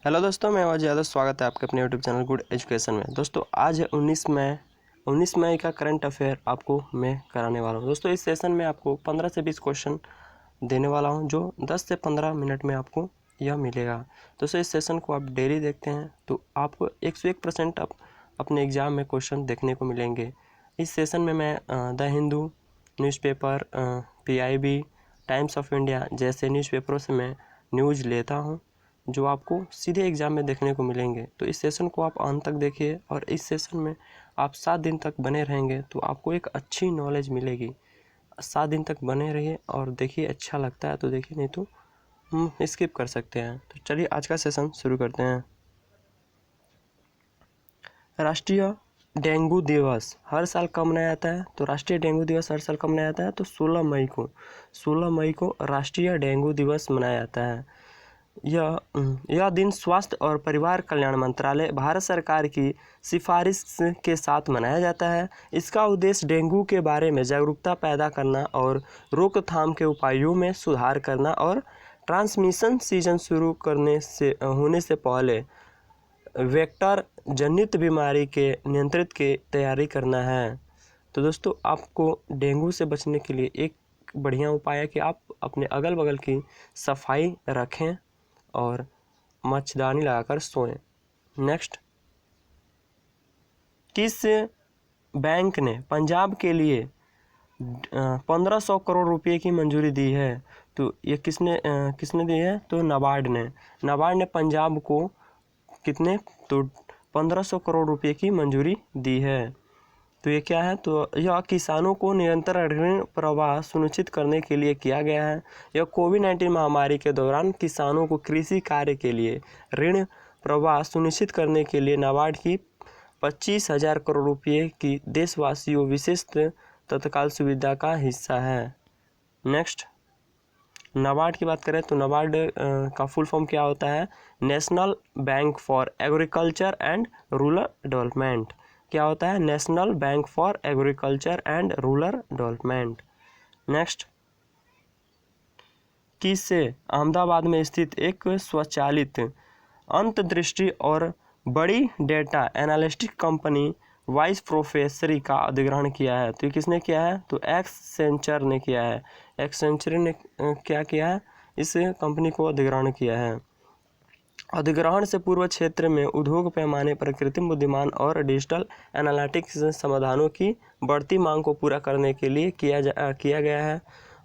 Hello दोस्तों, मैं अजय यादव। स्वागत है आपके अपने यूट्यूब चैनल गुड एजुकेशन में। दोस्तों आज है 19 मई का करंट अफेयर आपको मैं कराने वाला हूं। दोस्तों इस सेशन में आपको 15 से 20 क्वेश्चन देने वाला हूं, जो 10 से 15 मिनट में आपको यह मिलेगा। दोस्तों इस सेशन को आप डेली देखते हैं तो आपको 101% अपने एग्ज़ाम में क्वेश्चन देखने को मिलेंगे। इस सेशन में मैं the Hindu newspaper, PIB, times of India जैसे न्यूज़पेपरों से मैं न्यूज़ लेता हूं, जो आपको सीधे एग्ज़ाम में देखने को मिलेंगे। तो इस सेशन को आप अंत तक देखिए और इस सेशन में आप 7 दिन तक बने रहेंगे तो आपको एक अच्छी नॉलेज मिलेगी। 7 दिन तक बने रहिए और देखिए, अच्छा लगता है तो देखिए, नहीं तो हम स्किप कर सकते हैं। तो चलिए आज का सेशन शुरू करते हैं। राष्ट्रीय डेंगू दिवस हर साल कब मनाया जाता है? तो राष्ट्रीय डेंगू दिवस हर साल कब मनाया जाता है? तो 16 मई को राष्ट्रीय डेंगू दिवस मनाया जाता है। यह दिन स्वास्थ्य और परिवार कल्याण मंत्रालय, भारत सरकार की सिफारिश के साथ मनाया जाता है। इसका उद्देश्य डेंगू के बारे में जागरूकता पैदा करना और रोकथाम के उपायों में सुधार करना और ट्रांसमिशन सीजन शुरू होने से पहले वेक्टर जनित बीमारी के नियंत्रित की तैयारी करना है। तो दोस्तों आपको डेंगू से बचने के लिए एक बढ़िया उपाय है कि आप अपने अगल बगल की सफाई रखें और मच्छरदानी लगाकर सोएं। नेक्स्ट, किस बैंक ने पंजाब के लिए 1500 करोड़ रुपए की मंजूरी दी है? तो ये किसने दी है? तो नाबार्ड ने पंजाब को कितने? तो 1500 करोड़ रुपए की मंजूरी दी है। तो ये क्या है? तो यह किसानों को निरंतर ऋण प्रवाह सुनिश्चित करने के लिए किया गया है। यह कोविड-19 महामारी के दौरान किसानों को कृषि कार्य के लिए ऋण प्रवाह सुनिश्चित करने के लिए नाबार्ड की 25,000 करोड़ रुपये की देशवासियों विशेष तत्काल सुविधा का हिस्सा है। नेक्स्ट, नाबार्ड की बात करें तो नाबार्ड का फुल फॉर्म क्या होता है? National bank for agriculture and rural development. क्या होता है? National bank for agriculture and rural development. Next, किससे अहमदाबाद में स्थित एक स्वचालित अंतर्दृष्टि और बड़ी डेटा एनालिटिक कंपनी वाइस प्रोफेसरी का अधिग्रहण किया है? तो ये किसने किया है? तो एक्सेंचर ने किया है। एक्सेंचर ने क्या किया है? इस कंपनी को अधिग्रहण किया है। अधिग्रहण से पूर्व क्षेत्र में उद्योग पैमाने पर कृत्रिम बुद्धिमान और डिजिटल एनालिटिक्स समाधानों की बढ़ती मांग को पूरा करने के लिए किया गया है।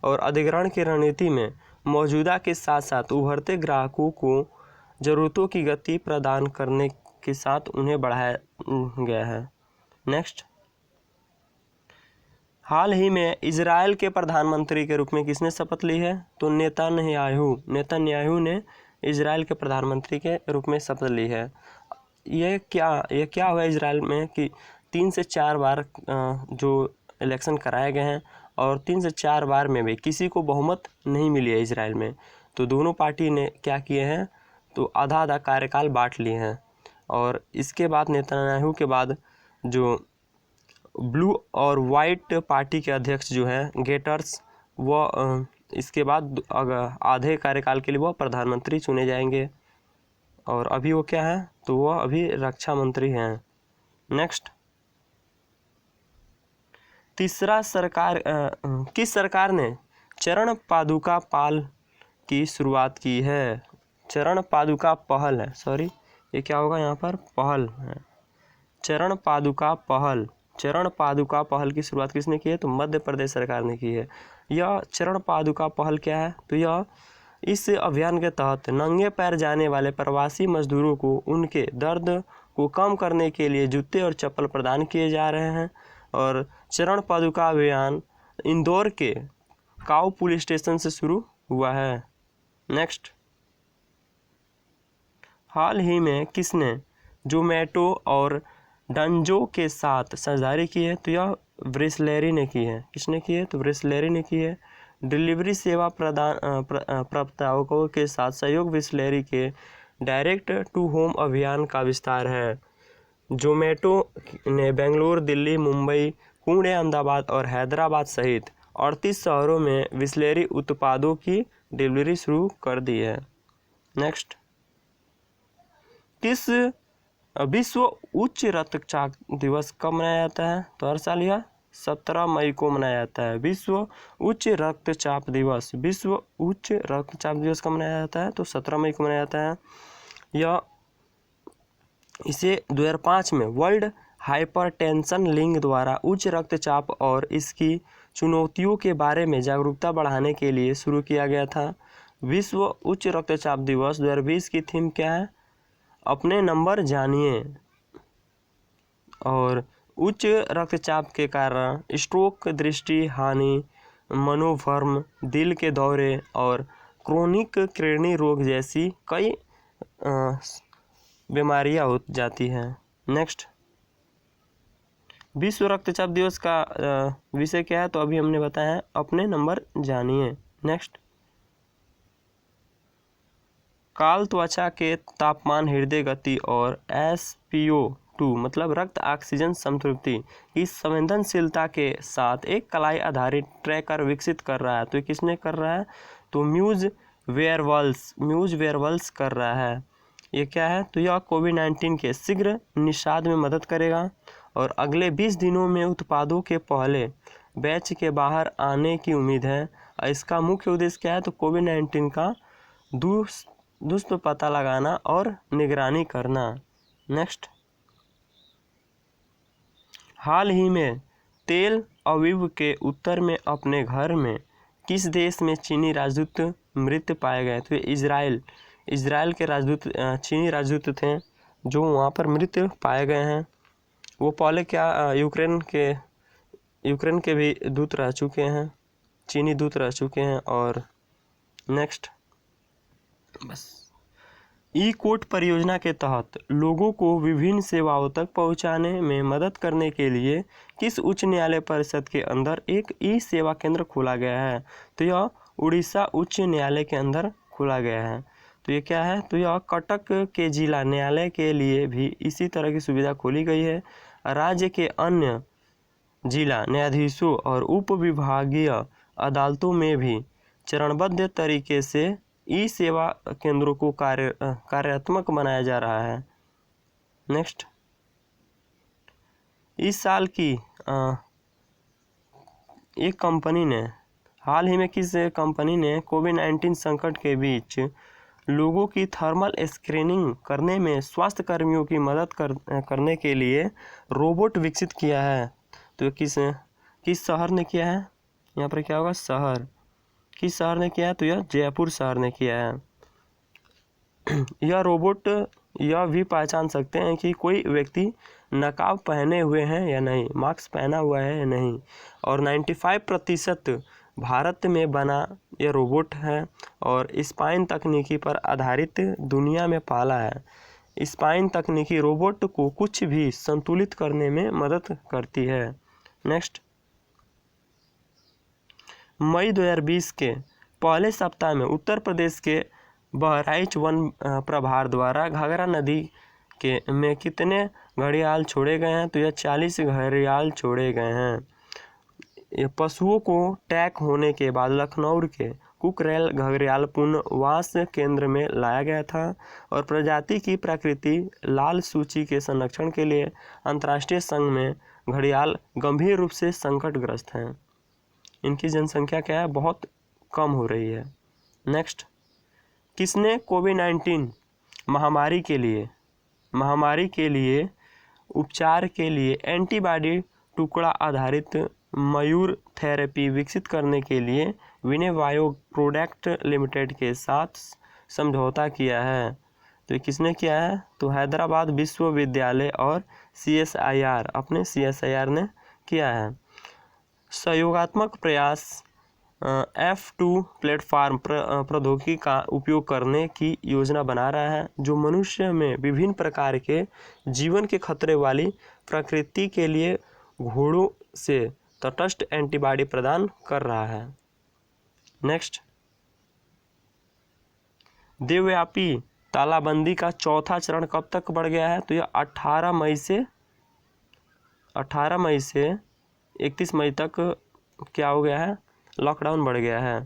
और अधिग्रहण की रणनीति में मौजूदा के साथ साथ उभरते ग्राहकों को ज़रूरतों की गति प्रदान करने के साथ उन्हें बढ़ाया गया है। नेक्स्ट, हाल ही में इजराइल के प्रधानमंत्री के रूप में किसने शपथ ली है? तो नेतन्याहू ने इजराइल के प्रधानमंत्री के रूप में शपथ ली है। ये क्या हुआ इजराइल में कि 3 से 4 बार जो इलेक्शन कराए गए हैं और 3 से 4 बार में भी किसी को बहुमत नहीं मिली है इजराइल में। तो दोनों पार्टी ने क्या किए हैं? तो आधा आधा कार्यकाल बांट लिए हैं। और इसके बाद नेतन्याहू के बाद जो ब्लू और वाइट पार्टी के अध्यक्ष जो हैं गेटर्स, वो इसके बाद आधे कार्यकाल के लिए वो प्रधानमंत्री चुने जाएंगे। और अभी वो क्या है? तो वो अभी रक्षा मंत्री हैं। नेक्स्ट, किस सरकार ने चरण पादुका पहल की शुरुआत की है? चरण पादुका पहल है, सॉरी ये क्या होगा यहाँ पर? पहल है। चरण पादुका पहल की शुरुआत किसने की है? तो मध्य प्रदेश सरकार ने की है। यह चरण पादुका पहल क्या है? तो यह इस अभियान के तहत नंगे पैर जाने वाले प्रवासी मजदूरों को उनके दर्द को कम करने के लिए जूते और चप्पल प्रदान किए जा रहे हैं। और चरण पादुका अभियान इंदौर के काऊ पुलिस स्टेशन से शुरू हुआ है। नेक्स्ट, हाल ही में किसने जोमेटो और डंजो के साथ साझेदारी की है? तो यह ब्रिसलेरी ने की है। किसने की है? तो ब्रिसलेरी ने की है। डिलीवरी सेवा प्रदाताओं के साथ सहयोग ब्रिसलेरी के डायरेक्ट टू होम अभियान का विस्तार है। जोमेटो ने बेंगलुरु, दिल्ली, मुंबई, पुणे, अहमदाबाद और हैदराबाद सहित 38 शहरों में ब्रिसलेरी उत्पादों की डिलीवरी शुरू कर दी है। नेक्स्ट, किस विश्व उच्च रक्तचाप दिवस कब मनाया जाता है? तो हर साल यह 17 मई को मनाया जाता है। विश्व उच्च रक्तचाप दिवस, विश्व उच्च रक्तचाप दिवस कब मनाया जाता है? तो 17 मई को मनाया जाता है। यह इसे 2005 में वर्ल्ड हाइपरटेंशन लीग द्वारा उच्च रक्तचाप और इसकी चुनौतियों के बारे में जागरूकता बढ़ाने के लिए शुरू किया गया था। विश्व उच्च रक्तचाप दिवस 2020 की थीम क्या है? अपने नंबर जानिए। और उच्च रक्तचाप के कारण स्ट्रोक, दृष्टि हानि, मनोभ्रम, दिल के दौरे और क्रोनिक किडनी रोग जैसी कई बीमारियां हो जाती हैं। नेक्स्ट, विश्व रक्तचाप दिवस का विषय क्या है? तो अभी हमने बताया है, अपने नंबर जानिए। नेक्स्ट, काल त्वचा के तापमान, हृदय गति और SpO2 मतलब रक्त ऑक्सीजन संतृप्ति की संवेदनशीलता के साथ एक कलाई आधारित ट्रैकर विकसित कर रहा है। तो ये किसने कर रहा है? तो म्यूज वेयरबल्स कर रहा है। ये क्या है? तो यह कोविड-19 के शीघ्र निषाद में मदद करेगा और अगले 20 दिनों में उत्पादों के पहले बैच के बाहर आने की उम्मीद है। इसका मुख्य उद्देश्य क्या है? तो कोविड-19 का दुष्ट पता लगाना और निगरानी करना। नेक्स्ट, हाल ही में तेल अवीव के उत्तर में अपने घर में किस देश में चीनी राजदूत मृत पाए गए? तो इजराइल के राजदूत चीनी राजदूत थे जो वहाँ पर मृत पाए गए हैं। वो पहले क्या यूक्रेन के भी दूत रह चुके हैं, चीनी दूत रह चुके हैं। और नेक्स्ट, बस ई-कोर्ट परियोजना के तहत लोगों को विभिन्न सेवाओं तक पहुंचाने में मदद करने के लिए किस उच्च न्यायालय परिषद के अंदर एक ई सेवा केंद्र खोला गया है? तो यह उड़ीसा उच्च न्यायालय के अंदर खोला गया है। तो ये क्या है? तो यह कटक के जिला न्यायालय के लिए भी इसी तरह की सुविधा खोली गई है। राज्य के अन्य जिला न्यायाधीशों और उप विभागीय अदालतों में भी चरणबद्ध तरीके से ई सेवा केंद्रों को कार्यात्मक बनाया जा रहा है। नेक्स्ट, इस साल की एक कंपनी ने हाल ही में किस कंपनी ने कोविड-19 संकट के बीच लोगों की थर्मल स्क्रीनिंग करने में स्वास्थ्य कर्मियों की मदद करने के लिए रोबोट विकसित किया है? तो किस शहर ने किया है? यहाँ पर क्या होगा? शहर। किस शहर ने किया है? तो यह जयपुर शहर ने किया है। यह रोबोट यह भी पहचान सकते हैं कि कोई व्यक्ति नकाब पहने हुए हैं या नहीं, मास्क पहना हुआ है या नहीं। और 95% भारत में बना यह रोबोट है और स्पाइन तकनीकी पर आधारित दुनिया में पहला है। स्पाइन तकनीकी रोबोट को कुछ भी संतुलित करने में मदद करती है। नेक्स्ट, मई 2020 के पहले सप्ताह में उत्तर प्रदेश के बहराइच वन प्रभार द्वारा घाघरा नदी में कितने घड़ियाल छोड़े गए हैं? तो यह 40 घड़ियाल छोड़े गए हैं। पशुओं को टैग होने के बाद लखनऊ के कुकरेल घड़ियाल पुनर्वास केंद्र में लाया गया था और प्रजाति की प्रकृति लाल सूची के संरक्षण के लिए अंतर्राष्ट्रीय संघ में घड़ियाल गंभीर रूप से संकटग्रस्त हैं। इनकी जनसंख्या क्या है? बहुत कम हो रही है। नेक्स्ट, किसने कोविड-19 महामारी के लिए उपचार के लिए एंटीबॉडी टुकड़ा आधारित मयूर थेरेपी विकसित करने के लिए विनय बायो प्रोडक्ट लिमिटेड के साथ समझौता किया है? तो किसने किया है? तो हैदराबाद विश्वविद्यालय और CSIR ने किया है। सहयोगात्मक प्रयास F2 प्लेटफॉर्म प्रौद्योगिकी का उपयोग करने की योजना बना रहा है जो मनुष्य में विभिन्न प्रकार के जीवन के खतरे वाली प्रकृति के लिए घोड़ों से तटस्थ एंटीबॉडी प्रदान कर रहा है। नेक्स्ट, देशव्यापी तालाबंदी का चौथा चरण कब तक बढ़ गया है? तो यह 18 मई से 31 मई तक क्या हो गया है? लॉकडाउन बढ़ गया है।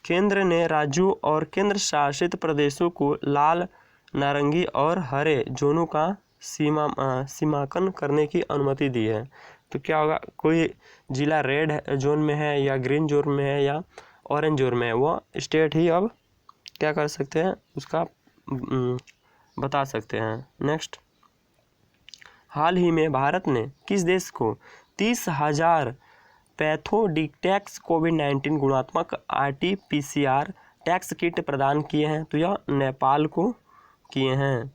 केंद्र ने राज्यों और केंद्र शासित प्रदेशों को लाल नारंगी और हरे जोनों का सीमांकन करने की अनुमति दी है। तो क्या होगा, कोई जिला रेड जोन में है या ग्रीन जोन में है या ऑरेंज जोन में है, वो स्टेट ही अब क्या कर सकते हैं, उसका बता सकते हैं। नेक्स्ट, हाल ही में भारत ने किस देश को 30,000 पैथोडिटेक्स कोविड-19 गुणात्मक RT-PCR टैक्स किट प्रदान किए हैं? तो यह नेपाल को किए हैं।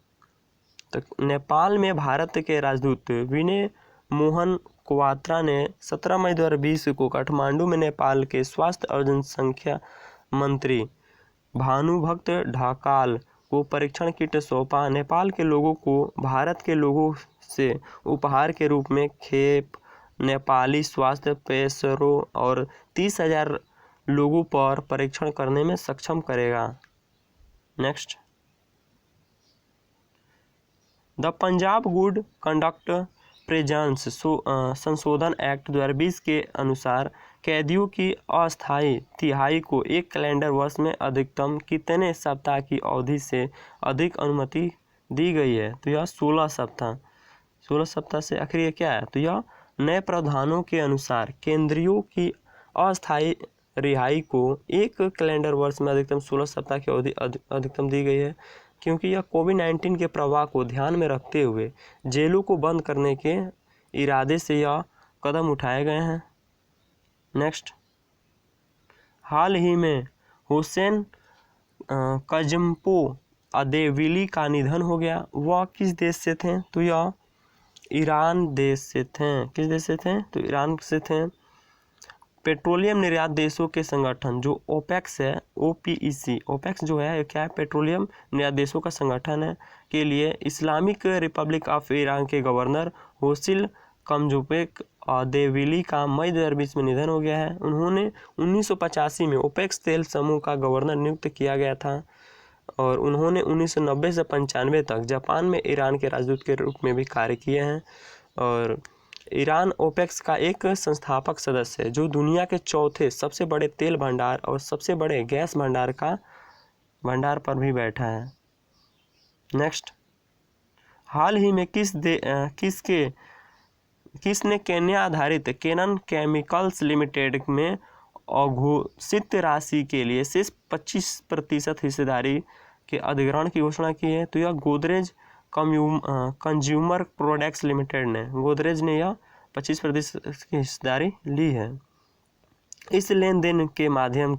तो नेपाल में भारत के राजदूत विनय मोहन क्वात्रा ने 17 मई 2020 को काठमांडू में नेपाल के स्वास्थ्य और जनसंख्या मंत्री भानुभक्त ढकाल को परीक्षण किट सौंपा। नेपाल के लोगों को भारत के लोगों से उपहार के रूप में खेप, नेपाली स्वास्थ्य पेशेवरों और 30,000 लोगों पर परीक्षण करने में सक्षम करेगा। Next, the Punjab good conduct prisons संशोधन एक्ट 2020 के अनुसार कैदियों की अस्थायी तिहाई को एक कैलेंडर वर्ष में अधिकतम कितने सप्ताह की अवधि से अधिक अनुमति दी गई है? तो यह 16 सप्ताह। 16 सप्ताह से आखिर ये क्या है? तो यह नए प्रावधानों के अनुसार केंद्रियों की अस्थायी रिहाई को एक कैलेंडर वर्ष में अधिकतम 16 सप्ताह की अवधि अधिकतम दी गई है, क्योंकि यह कोविड-19 के प्रवाह को ध्यान में रखते हुए जेलों को बंद करने के इरादे से यह कदम उठाए गए हैं। नेक्स्ट, हाल ही में हुसैन कजम्पो अदेविली का निधन हो गया। वह किस देश से थे? तो यह ईरान देश से थे। किस देश से थे? तो ईरान से थे। पेट्रोलियम निर्यात देशों के संगठन जो ओपेक्स है, OPEC, ओपेक्स जो है क्या है, पेट्रोलियम निर्यात देशों का संगठन है, के लिए इस्लामिक रिपब्लिक ऑफ ईरान के गवर्नर होसिल कमजुपेक देविली का मई 2020 में निधन हो गया है। उन्होंने 1985 में ओपेक्स तेल समूह का गवर्नर नियुक्त किया गया था और उन्होंने 1990 से 95 तक जापान में ईरान के राजदूत के रूप में भी कार्य किए हैं। और ईरान ओपेक्स का एक संस्थापक सदस्य है जो दुनिया के चौथे सबसे बड़े तेल भंडार और सबसे बड़े गैस भंडार पर भी बैठा है। नेक्स्ट, हाल ही में किसने केन्या आधारित केनन केमिकल्स लिमिटेड में अघोषित राशि के लिए शेष 25% हिस्सेदारी के अधिग्रहण की घोषणा की है? तो यह गोदरेज कंज्यूमर प्रोडक्ट्स लिमिटेड ने, गोदरेज ने यह 25% की हिस्सेदारी ली है। इस लेन देन के माध्यम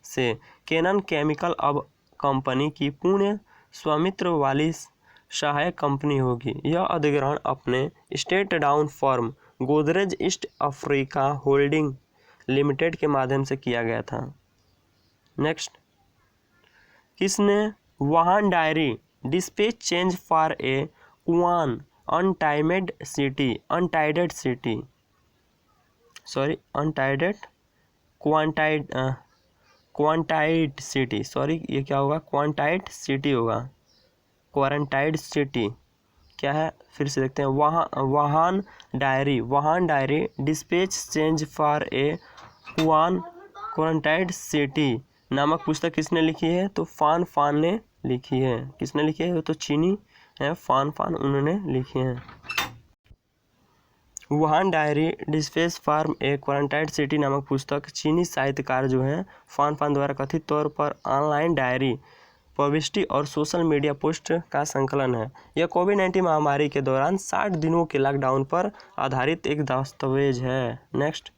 से केनन केमिकल अब कंपनी की पूर्ण स्वामित्व वाली सहायक कंपनी होगी। यह अधिग्रहण अपने step down firm Godrej East Africa holding limited के माध्यम से किया गया था। नेक्स्ट, किसने Wuhan diary dispatch change for a क्वान अनटाइडेड सिटी, सॉरी ये क्या होगा, क्वांटाइड सिटी होगा, क्वारंटाइड सिटी क्या है, फिर से देखते हैं। Wuhan diary dispatch change for a quarantined city नामक पुस्तक किसने लिखी है? तो फान ने लिखी है। किसने लिखी है? वो तो चीनी है, फान उन्होंने लिखी है। Wuhan diary dispatch for a quarantined city नामक पुस्तक चीनी साहित्यकार जो हैं फान द्वारा कथित तौर पर ऑनलाइन डायरी पब्लिसिटी और सोशल मीडिया पोस्ट का संकलन है। यह कोविड-19 महामारी के दौरान 60 दिनों के लॉकडाउन पर आधारित एक दस्तावेज है। नेक्स्ट,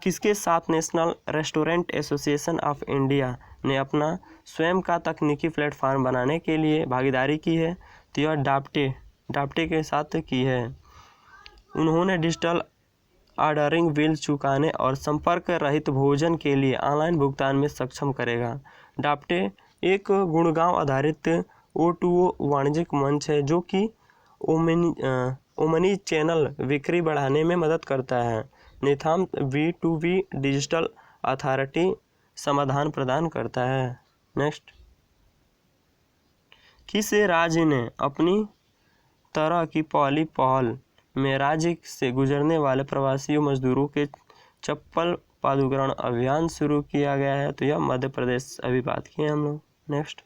किसके साथ national restaurant association of India ने अपना स्वयं का तकनीकी प्लेटफॉर्म बनाने के लिए भागीदारी की है? तो यह डाप्टे के साथ की है। उन्होंने डिजिटल ऑर्डरिंग, बिल चुकाने और संपर्क रहित भोजन के लिए ऑनलाइन भुगतान में सक्षम करेगा। डाप्टे एक गुड़गांव आधारित O2O वाणिज्यिक मंच है जो कि ओमनी चैनल बिक्री बढ़ाने में मदद करता है। निथाम V2V डिजिटल अथॉरिटी समाधान प्रदान करता है। नेक्स्ट, किस राज्य ने अपनी तरह की पहली पहल में राज्य से गुजरने वाले प्रवासी मजदूरों के चप्पल पादुकरण अभियान शुरू किया गया है? तो यह मध्य प्रदेश, अभी बात किए हम लोग। नेक्स्ट,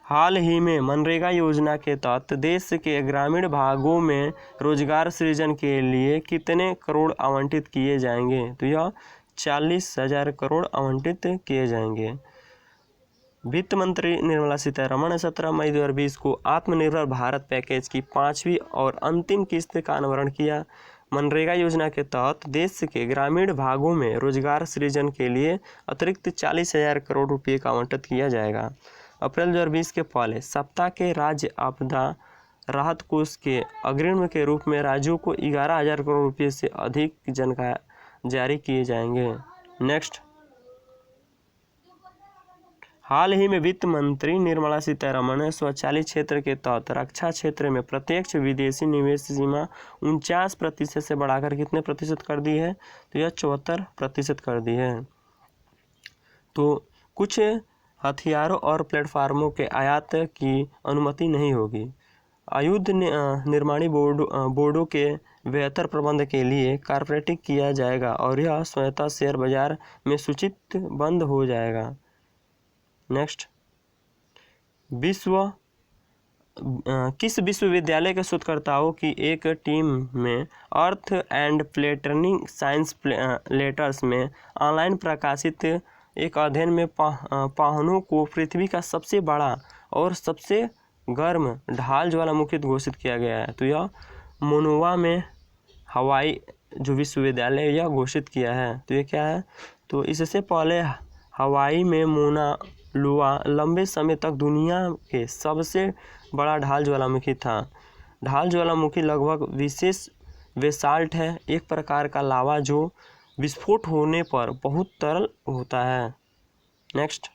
हाल ही में मनरेगा योजना के तहत देश के ग्रामीण भागों में रोजगार सृजन के लिए कितने करोड़ आवंटित किए जाएंगे? तो यह 40,000 करोड़ आवंटित किए जाएंगे। वित्त मंत्री निर्मला सीतारमण ने 17 मई 2020 को आत्मनिर्भर भारत पैकेज की 5वीं और अंतिम किस्त का अनावरण किया। मनरेगा योजना के तहत देश के ग्रामीण भागों में रोजगार सृजन के लिए अतिरिक्त 40,000 करोड़ रुपये का आवंटित किया जाएगा। अप्रैल 2020 के पहले सप्ताह के राज्य आपदा राहत कोष के अग्रिम के रूप में राज्यों को 11,000 करोड़ रुपये से अधिक जारी किए जाएंगे। नेक्स्ट, हाल ही में वित्त मंत्री निर्मला सीतारमण ने स्वचालित क्षेत्र के तहत रक्षा क्षेत्र में प्रत्यक्ष विदेशी निवेश सीमा 49% से बढ़ाकर कितने प्रतिशत कर दी है? तो यह 74% कर दी है। तो कुछ हथियारों और प्लेटफार्मों के आयात की अनुमति नहीं होगी। आयुध निर्माणी बोर्डों के बेहतर प्रबंध के लिए कॉर्पोरेटिव किया जाएगा और यह स्वतः शेयर बाजार में सूचित बंद हो जाएगा। नेक्स्ट, किस विश्वविद्यालय के शोधकर्ताओं की एक टीम में अर्थ एंड प्लेटनिंग साइंस लेटर्स में ऑनलाइन प्रकाशित एक अध्ययन में पाहनों को पृथ्वी का सबसे बड़ा और सबसे गर्म ढाल ज्वालामुखी घोषित किया गया है? तो यह मोनोवा में हवाई जो विश्वविद्यालय यह घोषित किया है। तो ये क्या है? तो इससे पहले हवाई में मोना लोआ लंबे समय तक दुनिया के सबसे बड़ा ढाल ज्वालामुखी था। ढाल ज्वालामुखी लगभग विशेष बेसाल्ट है, एक प्रकार का लावा जो विस्फोट होने पर बहुत तरल होता है। नेक्स्ट,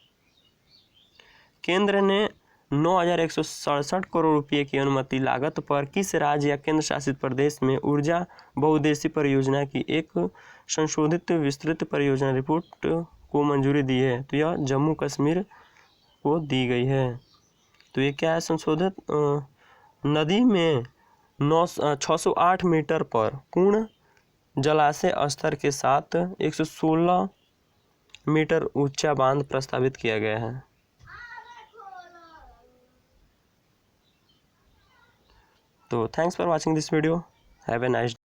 केंद्र ने 9,167 करोड़ रुपये की अनुमति लागत पर किस राज्य या केंद्र शासित प्रदेश में ऊर्जा बहुउद्देशीय परियोजना की एक संशोधित विस्तृत परियोजना रिपोर्ट को मंजूरी दी है? तो यह जम्मू कश्मीर को दी गई है। तो ये क्या है? संशोधित नदी में 608 मीटर पर पूर्ण जलाशय स्तर के साथ 116 मीटर ऊंचा बांध प्रस्तावित किया गया है। तो thanks for watching this video. Have a nice